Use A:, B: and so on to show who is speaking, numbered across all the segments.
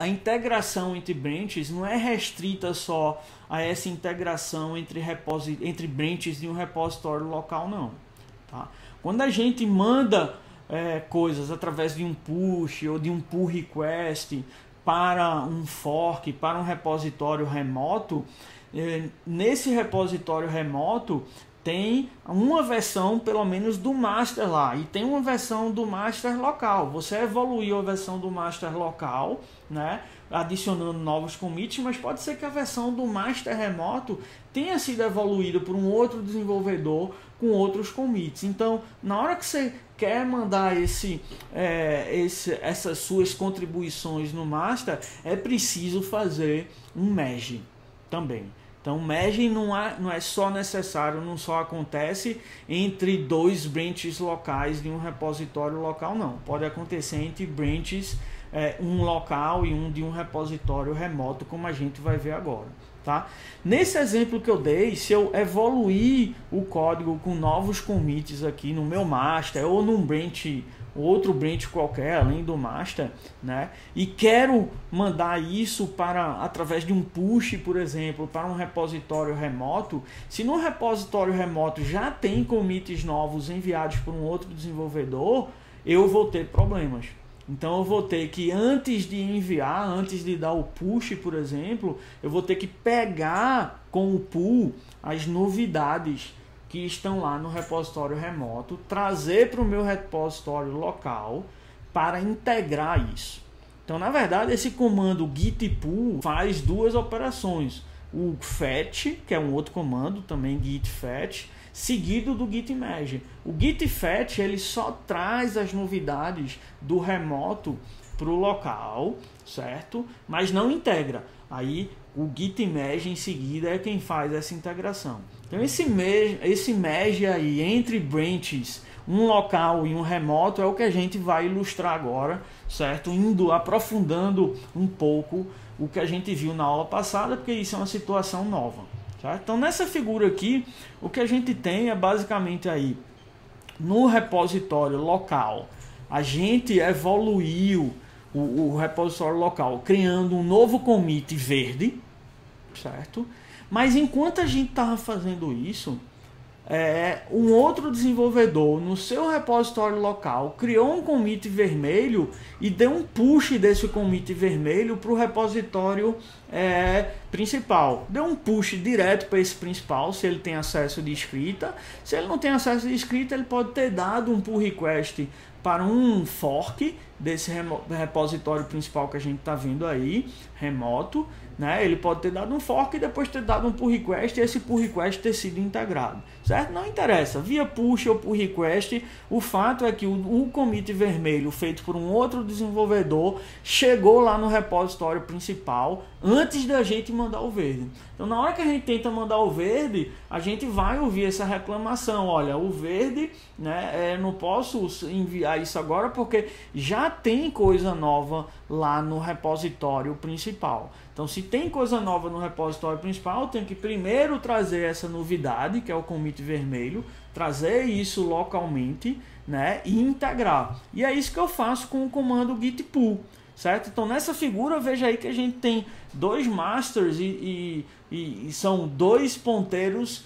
A: a integração entre branches não é restrita só a essa integração entre branches de um repositório local, não. Tá? Quando a gente manda coisas através de um push ou de um pull request para um fork, para um repositório remoto, nesse repositório remoto tem uma versão pelo menos do master lá e tem uma versão do master local. Você evoluiu a versão do master local, né, adicionando novos commits, mas pode ser que a versão do master remoto tenha sido evoluída por um outro desenvolvedor com outros commits. Então, na hora que você quer mandar essas suas contribuições no master, é preciso fazer um merge também. Então, merge não é só necessário, não só acontece entre dois branches locais de um repositório local, não. Pode acontecer entre branches, um local e um de um repositório remoto, como a gente vai ver agora. Tá? Nesse exemplo que eu dei, se eu evoluir o código com novos commits aqui no meu master ou num branch, outro branch qualquer além do master, né, e quero mandar isso através de um push, por exemplo, para um repositório remoto, se no repositório remoto já tem commits novos enviados por um outro desenvolvedor, eu vou ter problemas. Então eu vou ter que, antes de enviar, antes de dar o push, por exemplo, eu vou ter que pegar com o pull as novidades que estão lá no repositório remoto, trazer para o meu repositório local para integrar isso. Então, na verdade, esse comando git pull faz duas operações. O fetch, que é um outro comando, também git fetch, seguido do git merge. O git fetch ele só traz as novidades do remoto para o local, certo? Mas não integra. Aí o git merge em seguida é quem faz essa integração. Então esse merge aí entre branches, um local e um remoto, é o que a gente vai ilustrar agora, certo? Aprofundando um pouco o que a gente viu na aula passada, porque isso é uma situação nova. Certo? Então nessa figura aqui, o que a gente tem é basicamente aí, no repositório local, a gente evoluiu o repositório local, criando um novo commit verde, certo? Mas enquanto a gente estava fazendo isso, um outro desenvolvedor no seu repositório local criou um commit vermelho e deu um push desse commit vermelho para o repositório principal. Deu um push direto para esse principal, se ele tem acesso de escrita. Se ele não tem acesso de escrita, ele pode ter dado um pull request para um fork desse repositório principal que a gente está vendo aí, remoto, né? Ele pode ter dado um fork e depois ter dado um pull request e esse pull request ter sido integrado, certo? Não interessa, via push ou pull request, o fato é que o commit vermelho feito por um outro desenvolvedor chegou lá no repositório principal antes da gente mandar o verde. Então na hora que a gente tenta mandar o verde, a gente vai ouvir essa reclamação, olha, o verde, né, não posso enviar isso agora porque já tem coisa nova lá no repositório principal. Então se tem coisa nova no repositório principal, eu tenho que primeiro trazer essa novidade, que é o commit vermelho, trazer isso localmente, né, e integrar. E é isso que eu faço com o comando git pull, certo? Então nessa figura, veja aí que a gente tem dois masters e são dois ponteiros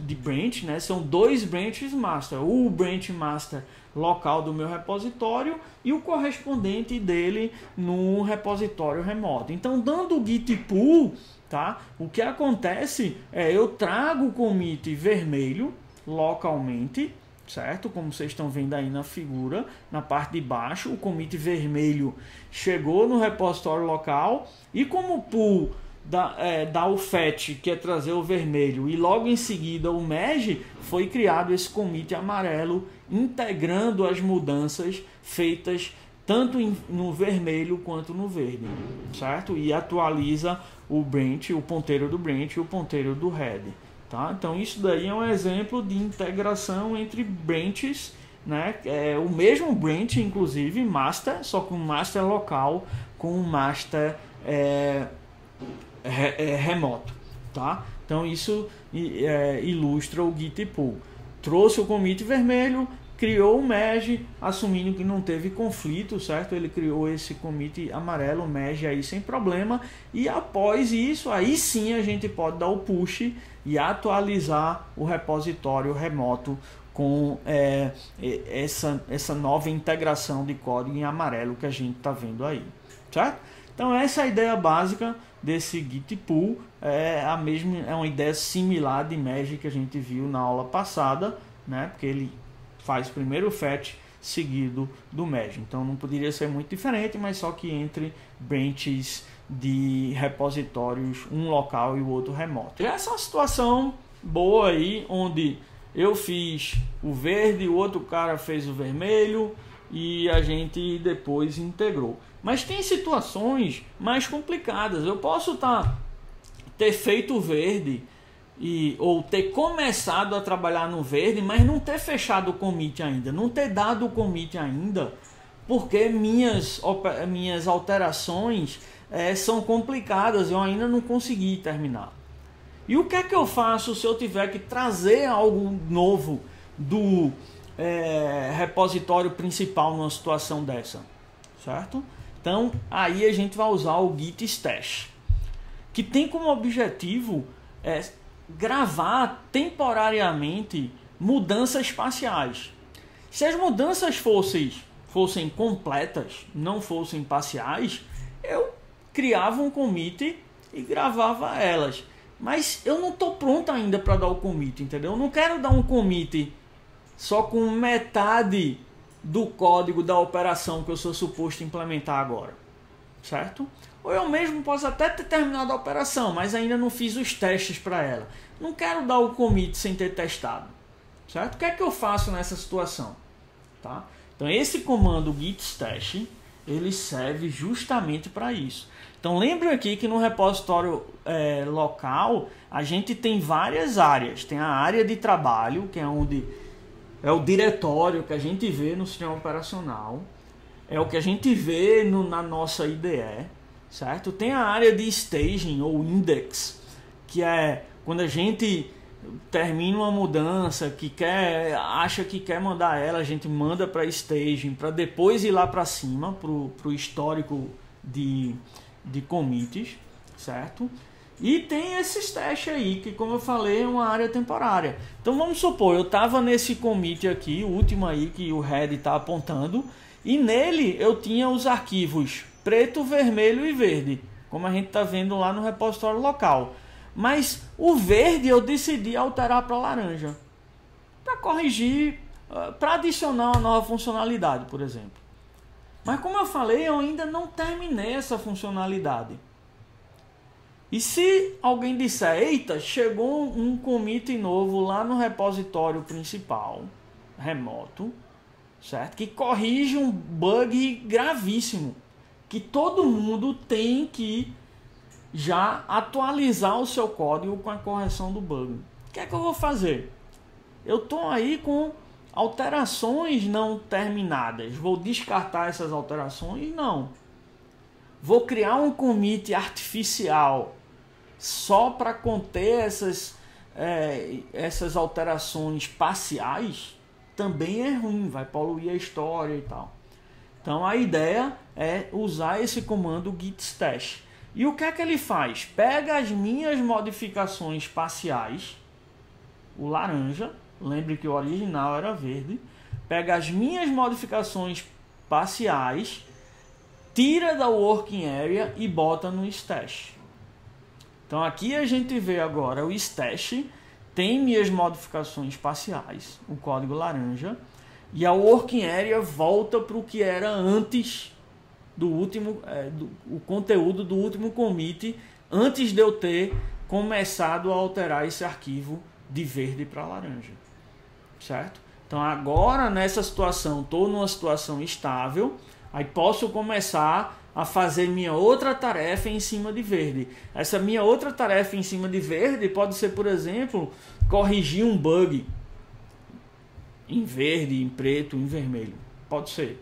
A: de branch, né? São dois branches master, o branch master local do meu repositório e o correspondente dele no repositório remoto. Então, dando o git pull, tá? O que acontece é eu trago o commit vermelho localmente, certo? Como vocês estão vendo aí na figura, na parte de baixo, o commit vermelho chegou no repositório local e como o pull dá o fetch, que é trazer o vermelho, e logo em seguida o merge, foi criado esse commit amarelo, integrando as mudanças feitas tanto no vermelho quanto no verde, certo? E atualiza o branch, o ponteiro do branch e o ponteiro do head. Tá? Então isso daí é um exemplo de integração entre branches, né? É o mesmo branch, inclusive master, só com master local com master remoto, tá? Então isso ilustra o git pull. Trouxe o commit vermelho, criou o merge, assumindo que não teve conflito, certo? Ele criou esse commit amarelo, merge aí sem problema, e após isso, aí sim a gente pode dar o push e atualizar o repositório remoto com essa nova integração de código em amarelo que a gente está vendo aí, certo? Então essa é a ideia básica desse Git pull, é uma ideia similar de merge que a gente viu na aula passada, né? Porque ele faz primeiro o fetch seguido do merge. Então não poderia ser muito diferente, mas só que entre branches de repositórios, um local e o outro remoto. E essa é uma situação boa aí, onde eu fiz o verde, o outro cara fez o vermelho e a gente depois integrou. Mas tem situações mais complicadas. Eu posso ter feito o verde ou ter começado a trabalhar no verde, mas não ter fechado o commit ainda, não ter dado o commit ainda, porque minhas alterações são complicadas, eu ainda não consegui terminar. E o que é que eu faço se eu tiver que trazer algo novo do repositório principal numa situação dessa, certo? Então aí a gente vai usar o git stash, que tem como objetivo gravar temporariamente mudanças parciais. Se as mudanças fossem completas, não fossem parciais, eu criava um commit e gravava elas. Mas eu não estou pronto ainda para dar o commit, entendeu? Eu não quero dar um commit só com metade do código da operação que eu sou suposto implementar agora, certo? Ou eu mesmo posso até ter terminado a operação, mas ainda não fiz os testes para ela. Não quero dar o commit sem ter testado, certo? O que é que eu faço nessa situação? Tá? Então esse comando git stash, ele serve justamente para isso. Então lembre aqui que no repositório local a gente tem várias áreas. Tem a área de trabalho, que é onde é o diretório que a gente vê no sistema operacional. É o que a gente vê na nossa IDE, certo? Tem a área de staging ou index, que é quando a gente termina uma mudança, acha que quer mandar ela, a gente manda para staging, para depois ir lá para cima, para o histórico de commits, certo? E tem esse stash aí, que como eu falei, é uma área temporária. Então vamos supor, eu estava nesse commit aqui, o último aí que o head está apontando, e nele eu tinha os arquivos preto, vermelho e verde, como a gente está vendo lá no repositório local. Mas o verde eu decidi alterar para laranja, para corrigir, para adicionar uma nova funcionalidade, por exemplo. Mas como eu falei, eu ainda não terminei essa funcionalidade. E se alguém disser, eita, chegou um commit novo lá no repositório principal, remoto, certo? Que corrige um bug gravíssimo, que todo mundo tem que já atualizar o seu código com a correção do bug. O que é que eu vou fazer? Eu estou aí com alterações não terminadas. Vou descartar essas alterações? Não. Vou criar um commit artificial só para conter essas alterações parciais? Também é ruim, vai poluir a história e tal. Então a ideia é usar esse comando git stash. E o que é que ele faz? Pega as minhas modificações parciais, o laranja, lembre que o original era verde, pega as minhas modificações parciais, tira da working area e bota no stash. Então aqui a gente vê agora o stash, tem minhas modificações parciais, o código laranja, e a working area volta para o que era antes do último, o conteúdo do último commit, antes de eu ter começado a alterar esse arquivo de verde para laranja, certo? Então agora nessa situação, estou numa situação estável, aí posso começar a fazer minha outra tarefa em cima de verde. Essa minha outra tarefa em cima de verde pode ser, por exemplo, corrigir um bug em verde, em preto, em vermelho. Pode ser.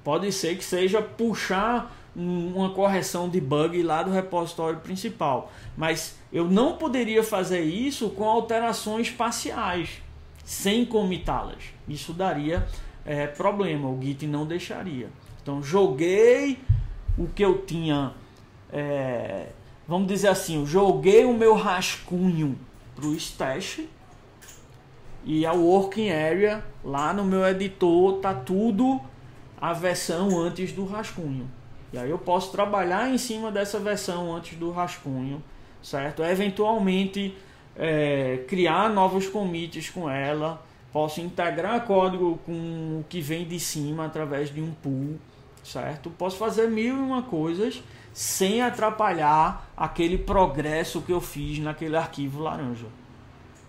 A: Pode ser que seja puxar uma correção de bug lá do repositório principal. Mas eu não poderia fazer isso com alterações parciais. sem comitá-las. Isso daria problema, o Git não deixaria. Então joguei o que eu tinha, vamos dizer assim, eu joguei o meu rascunho para o stash, e a working area lá no meu editor tá tudo a versão antes do rascunho. E aí eu posso trabalhar em cima dessa versão antes do rascunho, certo? Eventualmente criar novos commits com ela, posso integrar código com o que vem de cima através de um pool, certo? Posso fazer 1001 coisas sem atrapalhar aquele progresso que eu fiz naquele arquivo laranja.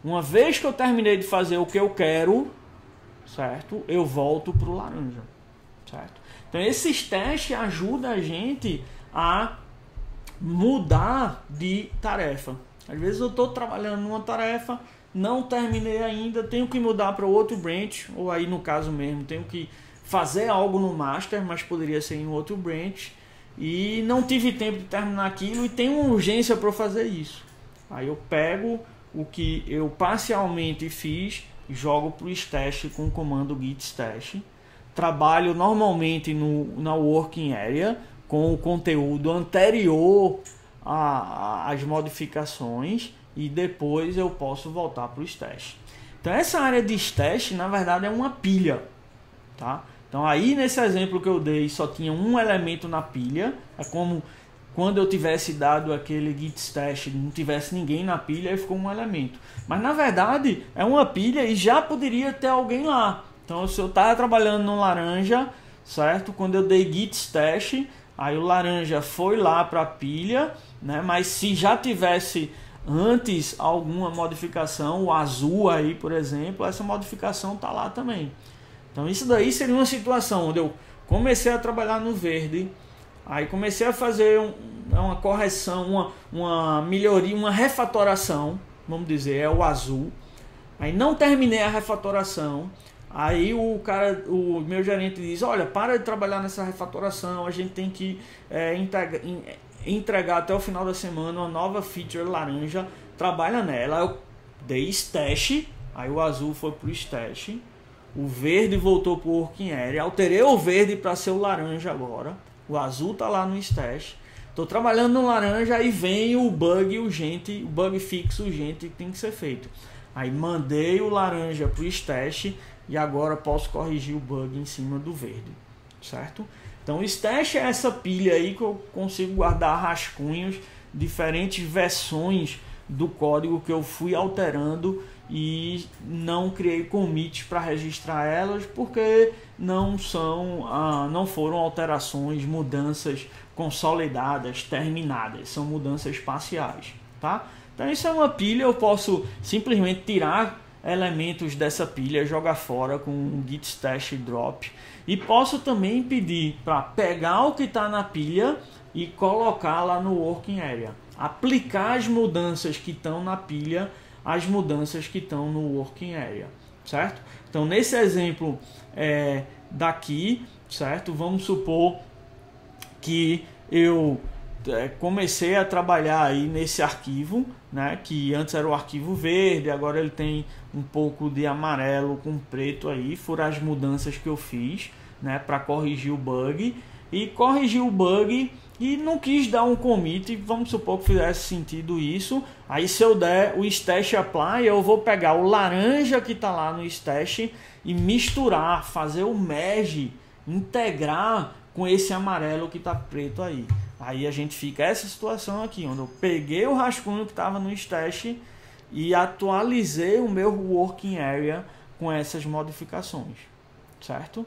A: Uma vez que eu terminei de fazer o que eu quero, certo? Eu volto para o laranja, certo? Então esses testes ajudam a gente a mudar de tarefa. Às vezes eu estou trabalhando numa tarefa, não terminei ainda, tenho que mudar para outro branch, ou aí no caso mesmo, tenho que fazer algo no master, mas poderia ser em outro branch, e não tive tempo de terminar aquilo e tenho uma urgência para fazer isso. Aí eu pego o que eu parcialmente fiz, jogo para o stash com o comando git stash, trabalho normalmente na working area com o conteúdo anterior às modificações, e depois eu posso voltar para o stash. Então essa área de stash na verdade é uma pilha, tá? Então aí nesse exemplo que eu dei só tinha um elemento na pilha, é como quando eu tivesse dado aquele git stash, não tivesse ninguém na pilha e ficou um elemento. Mas na verdade é uma pilha e já poderia ter alguém lá. Então se eu estava trabalhando no laranja, certo? Quando eu dei git stash, aí o laranja foi lá para a pilha, né? Mas se já tivesse antes alguma modificação, o azul aí, por exemplo, essa modificação está lá também. Então isso daí seria uma situação onde eu comecei a trabalhar no verde, aí comecei a fazer uma correção, uma melhoria, uma refatoração, vamos dizer, é o azul. Aí não terminei a refatoração, aí o meu gerente diz, olha, para de trabalhar nessa refatoração, a gente tem que entregar até o final da semana uma nova feature laranja, trabalha nela. Eu dei stash, aí o azul foi pro stash, o verde voltou pro working area, alterei o verde para ser o laranja agora, o azul tá lá no stash, tô trabalhando no laranja, aí vem o bug urgente, o bug fixo urgente que tem que ser feito. Aí mandei o laranja pro stash e agora posso corrigir o bug em cima do verde, certo? Então o stash é essa pilha aí que eu consigo guardar rascunhos, diferentes versões do código que eu fui alterando e não criei commits para registrar elas porque não foram alterações, mudanças consolidadas, terminadas, são mudanças parciais, tá? Então isso é uma pilha, eu posso simplesmente tirar elementos dessa pilha, jogar fora com um git stash drop, e posso também pedir para pegar o que está na pilha e colocar lá no working area, aplicar as mudanças que estão na pilha às mudanças que estão no working area, certo? Então nesse exemplo daqui, certo? Vamos supor que eu comecei a trabalhar aí nesse arquivo, né, que antes era o arquivo verde, agora ele tem um pouco de amarelo com preto aí, foram as mudanças que eu fiz, né, para corrigir o bug, e corrigi o bug e não quis dar um commit, vamos supor que fizesse sentido isso. Aí se eu der o stash apply, eu vou pegar o laranja que está lá no stash e misturar, fazer o merge, integrar com esse amarelo que está preto aí. Aí a gente fica essa situação aqui, onde eu peguei o rascunho que estava no stash e atualizei o meu working area com essas modificações, certo?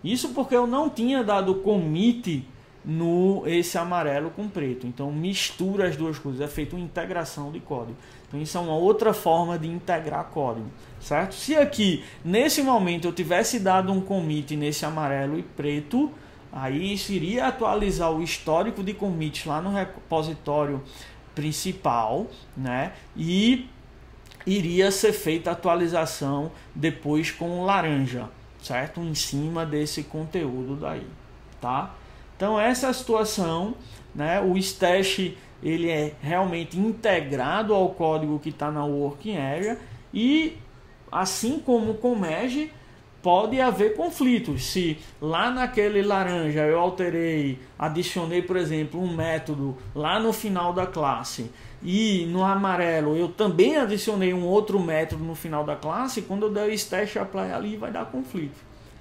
A: Isso porque eu não tinha dado commit no esse amarelo com preto, então mistura as duas coisas, é feita uma integração de código. Então isso é uma outra forma de integrar código, certo? Se aqui nesse momento eu tivesse dado um commit nesse amarelo e preto, aí isso iria atualizar o histórico de commits lá no repositório principal, né? E iria ser feita a atualização depois com o laranja, certo? Em cima desse conteúdo daí, tá? Então essa é a situação, né? O stash ele é realmente integrado ao código que está na working area, e assim como com merge, pode haver conflitos. Se lá naquele laranja eu alterei, adicionei, por exemplo, um método lá no final da classe, e no amarelo eu também adicionei um outro método no final da classe, quando eu der o stash apply ali vai dar conflito,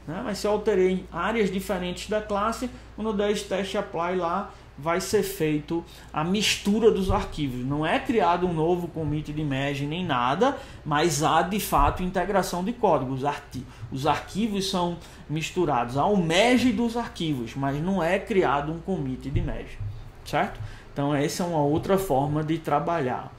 A: né? Mas se eu alterei em áreas diferentes da classe, quando eu der stash apply lá, vai ser feito a mistura dos arquivos. Não é criado um novo commit de merge nem nada, mas há de fato integração de código. Os arquivos são misturados. Há um merge dos arquivos, mas não é criado um commit de merge, certo? Então essa é uma outra forma de trabalhar.